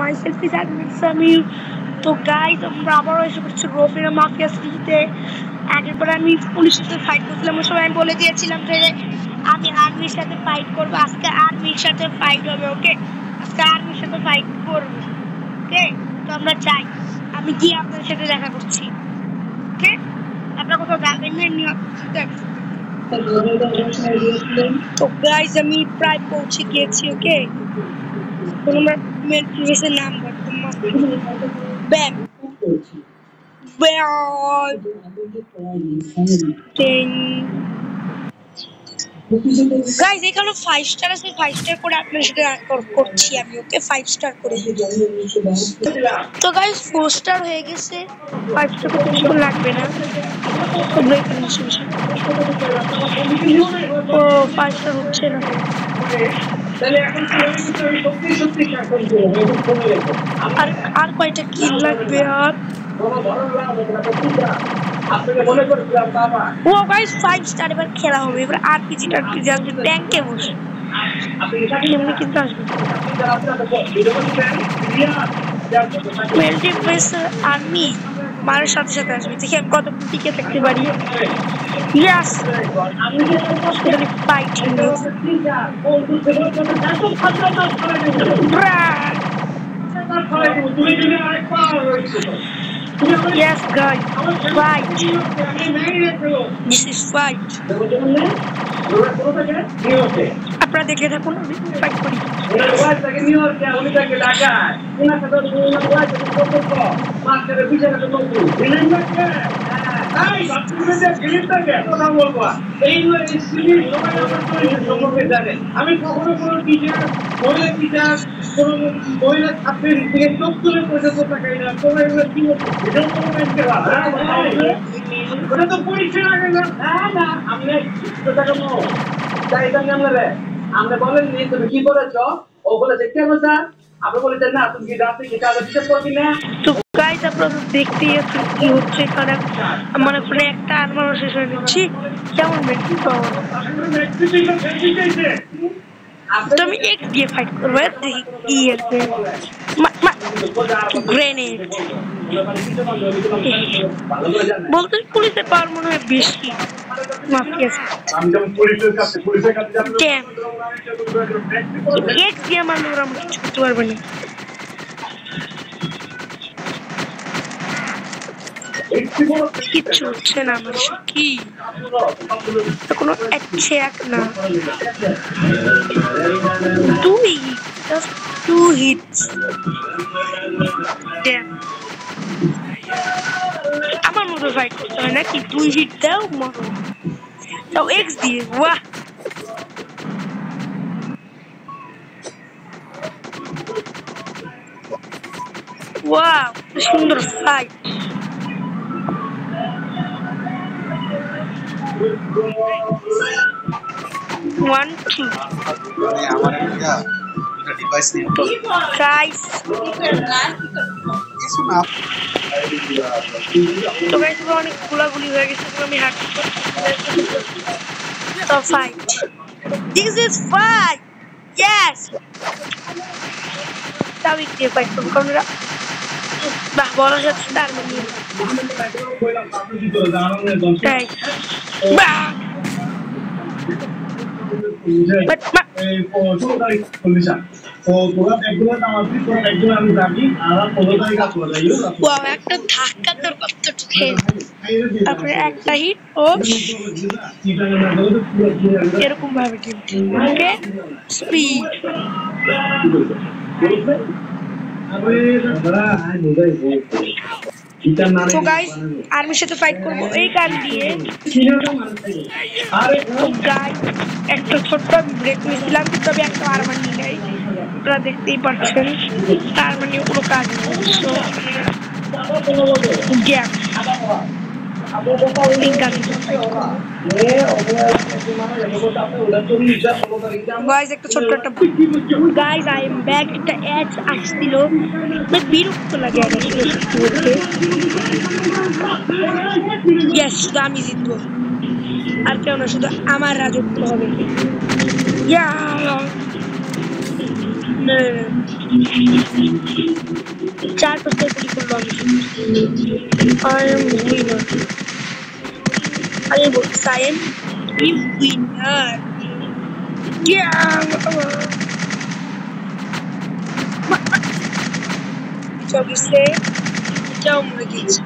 myself is Admin Samir. তো guys আমরা আবারও এসে পড়ছি রফিরা মাফিয়া সিটিতে। আগেরবার আমি পুলিশের সাথে ফাইট করছিলাম, ওই সময় আমি বলে দিয়েছিলাম যে আমি আর্মির সাথে ফাইট করবো। আজকে আর্মির সাথে ফাইট হবে। ওকে, আজকে আর্মির সাথে ফাইট করবো। ওকে, তো আমরা যাই, আমি গিয়ে আপনাদের সাথে দেখা করছি। ওকে, আপনারা কোথাও যাবেন না। তো গাইস আমি প্রায় পৌঁছে গিয়েছি। ওকে, আমরা মেন প্লেসের নাম বলতে ব্যাম গাইস এখানে 5 স্টার আছে, 5 স্টার করে আপনার সাথে করছি আমি। ওকে, 5 স্টার করে। তো গাইস 4 স্টার হয়ে গেছে, 5 স্টার করতে বেশি লাগবে না। ও 5 স্টার হচ্ছে না। আর কয়টা কিল লাগবে? আর ও গাইস 5 স্টার এবার খেলা হবে। এবার আরপিজি আসবে, ট্যাঙ্কে বসে এমনি কিন্তু আসবে। আর্মি মারের সাথে সাথে আসবে। দেখি আমি কত টিকে থাকতে পারি। Yes, yes guys, fight. This is fight. আপনারা দেখে থাকুন, আমি ফাইট করি। আমি কখনো কোনো টিচার মহিলা টিচার কোন মহিলা ছাত্রের থেকে চোখ তুলে পর্যন্ত তাকাই না। তোমরা এগুলো কি ওটা তো পরীক্ষা আগে না। আমরা আমরা বলেননি তুমি কি করেছ? ও বলেছে কেন স্যার? আমরা বলেছেন না তুমি কি রাতে কি কাজ বিশ্বাস করবি না। তো গাইস আপনারা দেখতেই আছেন কি হচ্ছে এখানে। মনে করে একটা আর্মার শেষ হয়ে যাচ্ছে। কেমন মেট্রি পাওয়ার, তো আমি এক্স দিয়ে ফাইট করবো। দেখি কি আছে। গ্রেনেড বলতে পুলিশের পাওয়ার মনে হয় বেশি। এক্স দিয়ে মারলে ওরা আমাকে কিছু করতে পারবে না। কিচ্ছু হচ্ছে না আমার। কি কোনো এক না, 2 hits। আমার মতো ফাইট করতে হয় নাকি? 2 হিট দাও মতো, তাও এক্স দিয়ে। বাহ, ওয়াও সুন্দর ফাইট। 1 2 guys, তো গাইস অনেক গোলাগুলি হয়ে গেছে। আমি হাঁটছি তো fight. This is fight, yes. তাও একটু ফাইট করবো কারণ বাহ বলা যাচ্ছে তার মানে একটা ধাক্কা তোর কতটুকু, তারপরে একটা হিট ও এরকম ভাবে ওকে স্পিড। তো গাইস আর্মির সাথে ফাইট করবো এই গান দিয়ে। তো গাইস একটা ছোট্ট ব্রেক নিয়েছিলাম, কিন্তু আমি একটা আর্মার নিয়ে যাই। আপনারা দেখতেই পাচ্ছেন তার মানে পুরো কাজ। গাইস একটা ছোট্ট একটা গাইস আই এম ব্যাক। একটা অ্যাড আসছিল, বিরক্ত লাগে বলতে। ইয়েস, শুধু আমি জিতবো আর কেউ না, শুধু আমার রাজত্ব হবে। चार परसेंट गुली कर लो I am winner. I am winner. Yeah. চব্বিশে এটাও মরে গেছে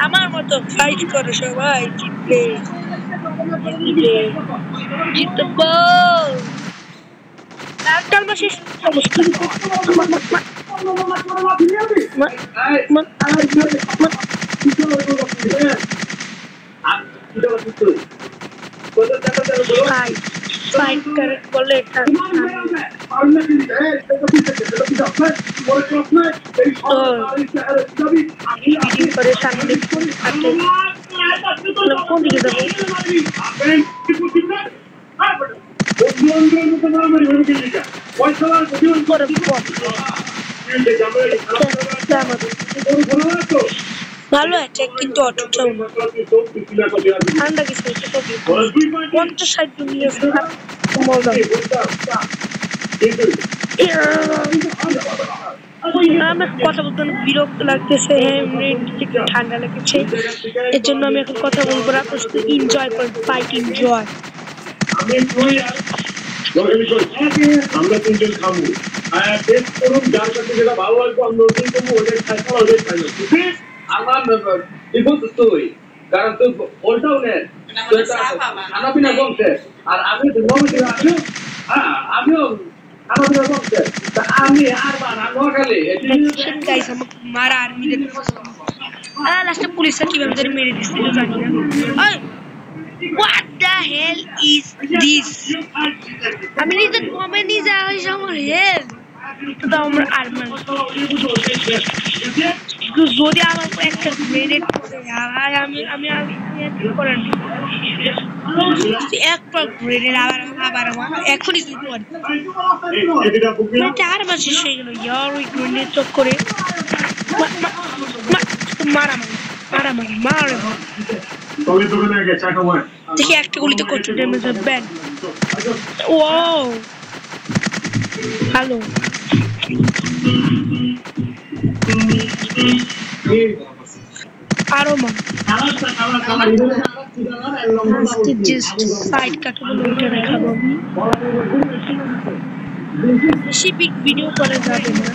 আমার মতো ফাইট করে সবাই জিতবে জিতবো ডাক্তার মাসে সমস্যা ফাইট করে বলে এটা করে সামনে কোন দিকে যাবো ভালো আছে কিন্তু অটোটাও ঠান্ডা কিছু 50-60 নিয়ে আমার কথা বলতে অনেক বিরক্ত লাগতেছে ঠান্ডা লেগেছে এর জন্য আমি এখন কথা বলবো না এনজয় কর ফাইট এনজয় আমরা তিনজন খাবো টেস্ট করুন যার কাছে যেটা ভালো লাগবে আমরা ওটাই করবো ওটাই খাইতে ওটাই খাইবো আমার বিপদ তুই কারণ তুই ওটাও নেন খানা পিনা কমছে আর আমি নমিতে আছি আমিও খানা পিনা কমছে তা আমি আর নোয়াখালী গাইস আমাকে মারা আর্মি লাস্টে পুলিশরা কিভাবে ধরে মেরে দিচ্ছে জানি না What the hell is this? I mean, is it woman is our hell? তো আমরা আর্মান যদি আমার একটা গ্রেনেড আর আমি করেন একটা গ্রেনেড আবার এখনই আর মাস শেষ হয়ে গেল ইয়ার ওই গ্রেনেড চক করে মারা দেখি একটা গুলিতে কত ড্যামেজ হবে ব্যান ও হ্যালো আরো মা জাস্ট সাইড কাটবো ওইটা দেখাবো বেশি বিগ ভিডিও করে যাবে না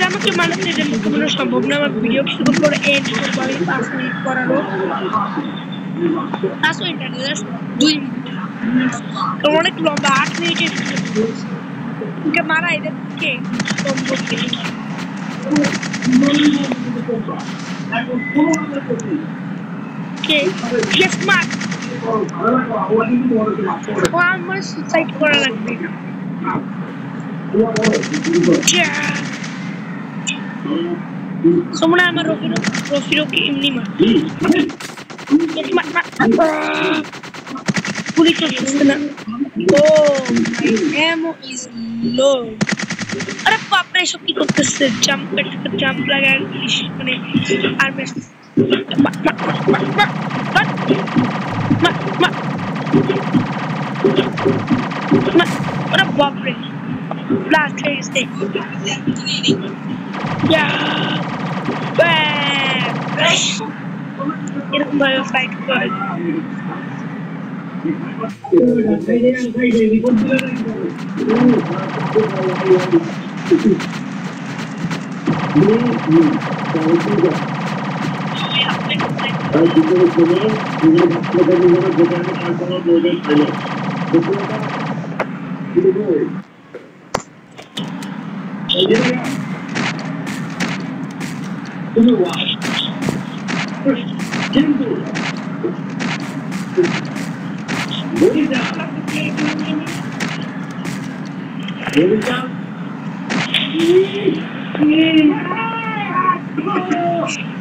আমাকে মানুষের এটা কোনো সম্ভব না আমার ভিডিও কিছু করে এড করবো আমি 5 মিনিট করারও 5 মিনিট 2 মিনিট অনেক লম্বা 8 মিনিটের ভিডিও মারা এটা কে সম্ভব কে স্মার্ট ও আমার সুসাইড করা লাগবে Someone I'm a Rofiroki Imnima. Police officer. Oh, my ammo is low. अरे बाप रे शक्ति को किससे jump लगा मैंने आर्मी अरे बाप रे blast is there. Yeah. Bam. It's my fight card.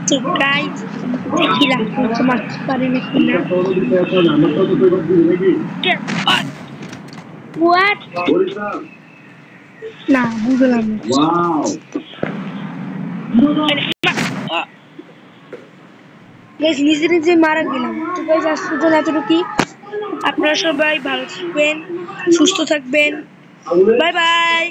So guys, tequila so much parin na. What? Nah, Google am. Wow. Guys নিজে নিজে মারা গেলাম। তো গাইস আজকের জন্য এতটুকুই। আপনারা সবাই ভালো থাকবেন, সুস্থ থাকবেন। Bye bye.